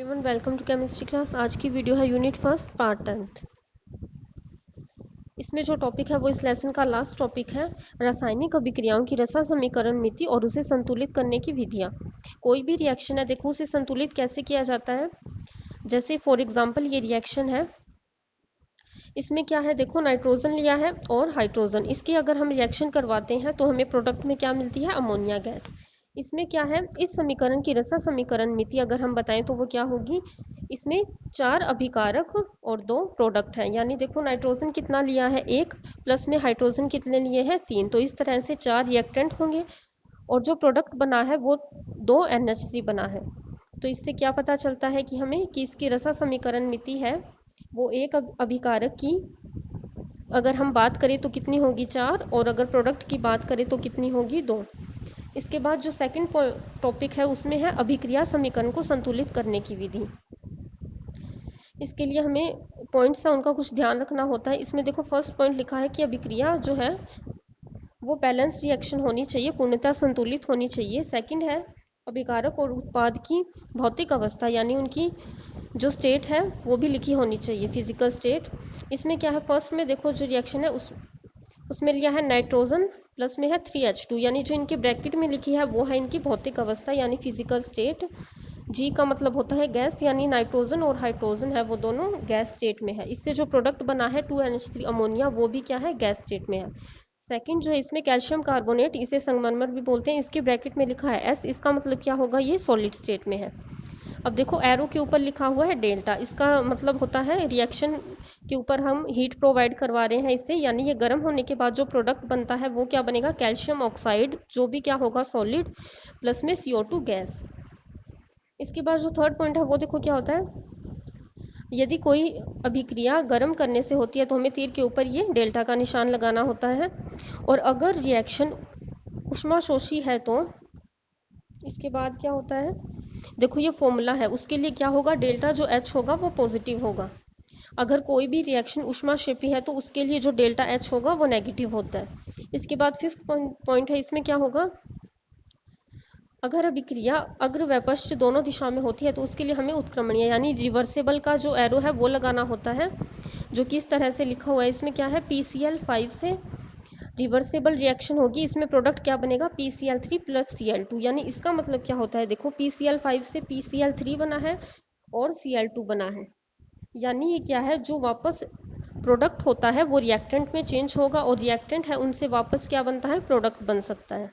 Everyone, welcome to chemistry class. आज की video है यूनिट फर्स्ट पार्ट 10th। इसमें जो टॉपिक है वो इस लेसन का लास्ट टॉपिक है, रासायनिक अभिक्रियाओं की रसा समीकरण मिति और उसे संतुलित करने की विधियाँ। कोई भी रिएक्शन है, देखो उसे संतुलित कैसे किया जाता है। जैसे फॉर एग्जाम्पल ये रिएक्शन है, इसमें क्या है, देखो नाइट्रोजन लिया है और हाइड्रोजन। इसकी अगर हम रिएक्शन करवाते हैं तो हमें प्रोडक्ट में क्या मिलती है, अमोनिया गैस। इसमें क्या है, इस समीकरण की रसा समीकरण मिति अगर हम बताएं तो वो क्या होगी, इसमें 4 अभिकारक और 2 प्रोडक्ट हैं। यानी देखो नाइट्रोजन कितना लिया है, 1, प्लस में हाइड्रोजन कितने लिए हैं, 3। तो इस तरह से 4 रिएक्टेंट होंगे और जो प्रोडक्ट बना है वो 2 NH3 बना है। तो इससे क्या पता चलता है कि हमें कि इसकी रसा समीकरण मिति है वो एक अभिकारक की अगर हम बात करें तो कितनी होगी, 4, और अगर प्रोडक्ट की बात करें तो कितनी होगी, 2। इसके बाद जो सेकंड टॉपिक है उसमें है अभिक्रिया समीकरण को संतुलित करने की विधि। इसके लिए हमें पॉइंट्स है उनका कुछ ध्यान रखना होता है। इसमें देखो फर्स्ट पॉइंट लिखा है कि अभिक्रिया जो है वो बैलेंस रिएक्शन होनी चाहिए, पूर्णतः संतुलित होनी चाहिए। सेकंड है अभिकारक और उत्पाद की भौतिक अवस्था, यानी उनकी जो स्टेट है वो भी लिखी होनी चाहिए, फिजिकल स्टेट। इसमें क्या है, फर्स्ट में देखो जो रिएक्शन है उसमें लिया है नाइट्रोजन, प्लस में है 3H2, यानी जो इनके ब्रैकेट में लिखी है वो है इनकी भौतिक अवस्था यानी फिजिकल स्टेट। जी का मतलब होता है गैस, यानी नाइट्रोजन और हाइड्रोजन है वो दोनों गैस स्टेट में है। इससे जो प्रोडक्ट बना है 2NH3 अमोनिया, वो भी क्या है, गैस स्टेट में है। सेकंड जो है इसमें कैल्शियम कार्बोनेट, इसे संगमरमर भी बोलते हैं, इसके ब्रैकेट में लिखा है S, इसका मतलब क्या होगा, ये सॉलिड स्टेट में है। अब देखो एरो के ऊपर लिखा हुआ है डेल्टा, इसका मतलब होता है रिएक्शन के ऊपर हम हीट प्रोवाइड करवा रहे हैं इससे, यानी ये गर्म होने के बाद जो प्रोडक्ट बनता है वो क्या बनेगा, कैल्शियम ऑक्साइड, जो भी क्या होगा, सॉलिड, प्लस में CO2 गैस। इसके बाद जो थर्ड पॉइंट है वो देखो क्या होता है, यदि कोई अभिक्रिया गर्म करने से होती है तो हमें तीर के ऊपर ये डेल्टा का निशान लगाना होता है। और अगर रिएक्शन ऊष्माशोषी है तो इसके बाद क्या होता है, देखो ये फॉर्मूला है, उसके लिए क्या होगा, डेल्टा जो H होगा वो पॉजिटिव होगा। अगर कोई भी रिएक्शन ऊष्माक्षेपी है तो उसके लिए जो डेल्टा H होगा वो नेगेटिव होता है। इसके बाद फिफ्थ पॉइंट है, इसमें क्या होगा, अगर अभिक्रिया अग्र व पश्च दोनों दिशा में होती है तो उसके लिए हमें उत्क्रमणीय यानी रिवर्सेबल का जो एरो है वो लगाना होता है, जो कि इस तरह से लिखा हुआ है। इसमें क्या है, PCl5 से रिवर्सेबल रिएक्शन होगी, इसमें प्रोडक्ट क्या बनेगा, PCl3 प्लस Cl2। यानी इसका मतलब क्या होता है, देखो PCl5 से PCl3 बना है और Cl2 बना है, यानी ये क्या है, जो वापस प्रोडक्ट होता है वो रिएक्टेंट में चेंज होगा और रिएक्टेंट है उनसे वापस क्या बनता है, प्रोडक्ट बन सकता है।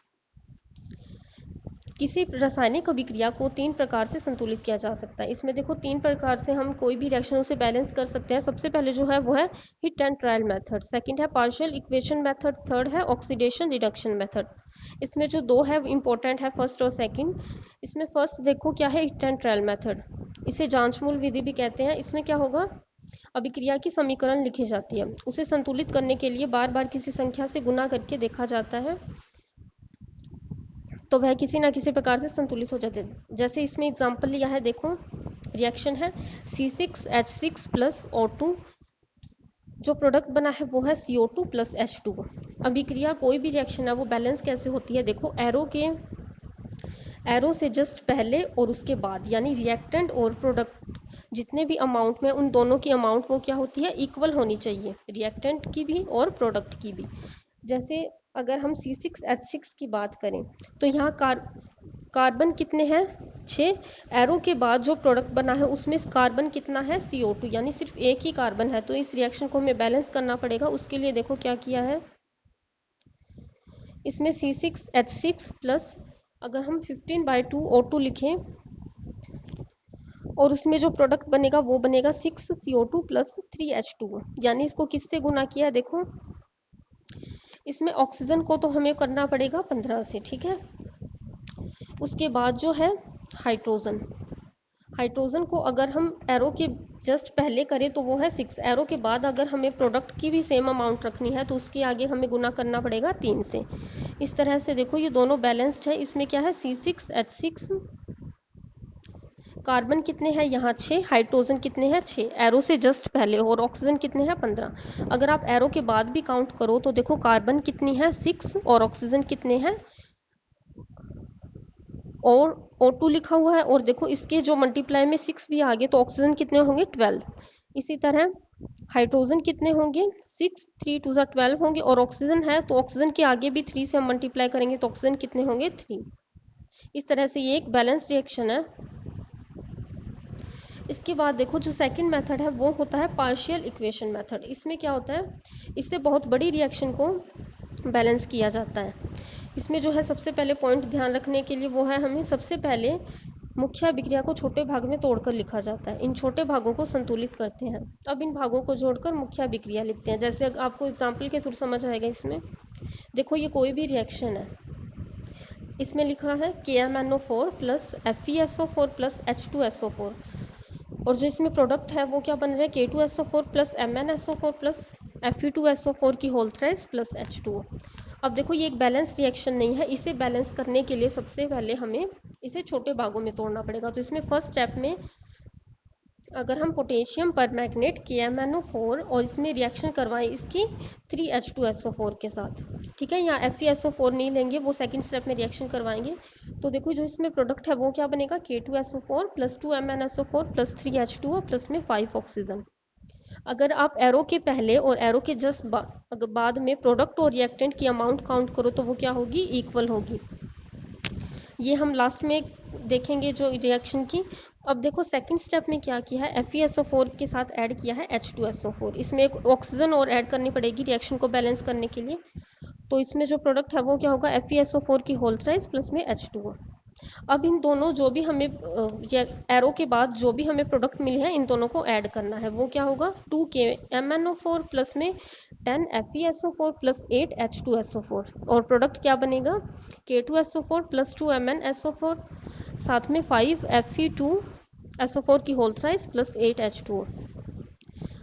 किसी रासायनिक अभिक्रिया को 3 प्रकार से संतुलित किया जा सकता है। इसमें देखो 3 प्रकार से हम कोई भी रिएक्शन उसे बैलेंस कर सकते हैं। सबसे पहले जो है वो है hit and trial method, second है पार्शियल इक्वेशन मेथड, थर्ड है ऑक्सीडेशन रिडक्शन मेथड। इसमें जो 2 है इंपॉर्टेंट है, फर्स्ट और सेकंड। इसमें फर्स्ट देखो क्या है, हिट एंड ट्रायल मेथड, इसे जांचमूल विधि भी कहते हैं। इसमें क्या होगा, अभिक्रिया की समीकरण लिखी जाती है, उसे संतुलित करने के लिए बार बार किसी संख्या से गुना करके देखा जाता है तो वह किसी ना किसी प्रकार से संतुलित हो जाते हैं। जैसे इसमें एग्जांपल लिया है, देखो रिएक्शन है C6H6 प्लस O2, जो प्रोडक्ट बना है वो है CO2 प्लस H2। अभिक्रिया कोई भी रिएक्शन है वो बैलेंस कैसे होती है, देखो एरो से जस्ट पहले और उसके बाद, यानी रिएक्टेंट और प्रोडक्ट जितने भी अमाउंट में, उन दोनों की अमाउंट वो क्या होती है, इक्वल होनी चाहिए, रिएक्टेंट की भी और प्रोडक्ट की भी। जैसे अगर हम C6H6 की बात करें तो यहाँ कार्बन कितने हैं, 6, एरो के बाद जो प्रोडक्ट बना है उसमें कार्बन कितना है, CO2, यानी सिर्फ एक ही कार्बन है। तो इस रिएक्शन को हमें बैलेंस करना पड़ेगा, उसके लिए देखो क्या किया है, इसमें C6H6 प्लस अगर हम 15/2 O2 लिखें और उसमें जो प्रोडक्ट बनेगा वो बनेगा 6CO2 प्लस 3H2, यानी इसको किससे गुना किया है, देखो इसमें ऑक्सीजन को तो हमें करना पड़ेगा 15 से, ठीक है। उसके बाद जो है हाइड्रोजन, हाइड्रोजन को अगर हम एरो के जस्ट पहले करें तो वो है 6, एरो के बाद अगर हमें प्रोडक्ट की भी सेम अमाउंट रखनी है तो उसके आगे हमें गुना करना पड़ेगा 3 से। इस तरह से देखो ये दोनों बैलेंस्ड है। इसमें क्या है, C6H6, कार्बन कितने हैं यहाँ 6, हाइड्रोजन कितने हैं 6 एरो से जस्ट पहले, और ऑक्सीजन कितने हैं 15। अगर आप एरो के बाद भी काउंट करो तो देखो कार्बन कितनी है 6 और ऑक्सीजन कितने हैं और O2 लिखा हुआ है, और देखो इसके जो मल्टीप्लाई में 6 भी आ गए तो ऑक्सीजन कितने होंगे 12। इसी तरह हाइड्रोजन कितने होंगे 6, 3 2 12 होंगे, और ऑक्सीजन है तो ऑक्सीजन के आगे भी 3 से हम मल्टीप्लाई करेंगे तो ऑक्सीजन कितने होंगे 3। इस तरह से ये एक बैलेंस रिएक्शन है। इसके बाद देखो जो सेकंड मेथड है वो होता है पार्शियल इक्वेशन मेथड। इसमें क्या होता है, इससे बहुत बड़ी रिएक्शन को बैलेंस किया जाता है। इसमें जो है सबसे पहले पॉइंट ध्यान रखने के लिए वो है, हमें सबसे पहले मुख्य अभिक्रिया को छोटे भाग में तोड़कर लिखा जाता है। इन छोटे भागों को संतुलित करते हैं, अब इन भागों को जोड़कर मुख्य अभिक्रिया लिखते हैं। जैसे आपको एग्जाम्पल के थ्रू समझ आएगा। इसमें देखो ये कोई भी रिएक्शन है, इसमें लिखा है KMnO4 plus FeSO4 plus H2SO4, और जो इसमें प्रोडक्ट है वो क्या बन रहा है K2SO4 plus MnSO4 plus Fe2SO4 की होल थ्राइस प्लस H2O। अब देखो ये एक बैलेंस रिएक्शन नहीं है, इसे बैलेंस करने के लिए सबसे पहले हमें इसे छोटे भागों में तोड़ना पड़ेगा। तो इसमें फर्स्ट स्टेप में अगर हम पोटेशियम परमैंगनेट KMnO4 और इसमें रिएक्शन करवाएं इसकी 3H2SO4 के साथ, ठीक है, यहाँ FeSO4 नहीं लेंगे, वो सेकंड स्टेप में रिएक्शन करवाएंगे। तो देखो जो इसमें प्रोडक्ट है वो क्या बनेगा K2SO4 plus 2MnSO4 plus 3H2O plus में 5 ऑक्सीजन। अगर आप एरो के पहले और एरो के जस्ट बाद में प्रोडक्ट और रिएक्टेंट की अमाउंट काउंट करो तो वो क्या होगी, इक्वल होगी। ये हम लास्ट में देखेंगे जो रिएक्शन की। अब देखो सेकंड स्टेप में क्या किया है, FeSO4 के साथ ऐड किया है H2SO4। इसमें एक ऑक्सीजन और ऐड करनी पड़ेगी रिएक्शन को बैलेंस करने के लिए। तो इसमें जो प्रोडक्ट है वो क्या होगा FeSO4 की होल थ्राइस प्लस में H2O। अब इन दोनों जो भी हमें एरो के बाद जो भी हमें प्रोडक्ट मिली है इन दोनों को ऐड करना है। वो क्या होगा 2KMnO4 प्लस में 10 FeSO4 प्लस 8 H2SO4, और प्रोडक्ट क्या बनेगा K2SO4 प्लस 2MnSO4 साथ में 5 Fe2SO4 की होल थ्राइस प्लस 8 H2O।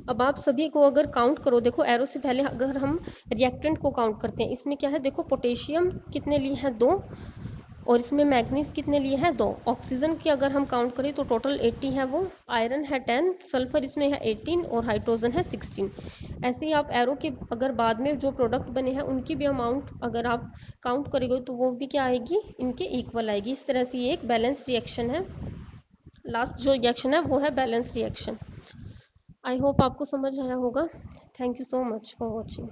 अब आप सभी को अगर काउंट करो, देखो एरो से पहले अगर हम रिएक्टेंट को काउंट करते हैं, इसमें क्या है देखो पोटेशियम कितने लिए हैं 2, और इसमें मैग्नीज कितने लिए हैं 2। ऑक्सीजन की अगर हम काउंट करें तो टोटल 80 है, वो आयरन है 10, सल्फर इसमें है 18 और हाइड्रोजन है 16। ऐसे ही आप एरो के अगर बाद में जो प्रोडक्ट बने हैं उनकी भी अमाउंट अगर आप काउंट करेंगे तो वो भी क्या आएगी, इनके इक्वल आएगी। इस तरह से ये एक बैलेंस रिएक्शन है। लास्ट जो रिएक्शन है वो है बैलेंस रिएक्शन। आई होप आपको समझ आया होगा। Thank you so much for watching.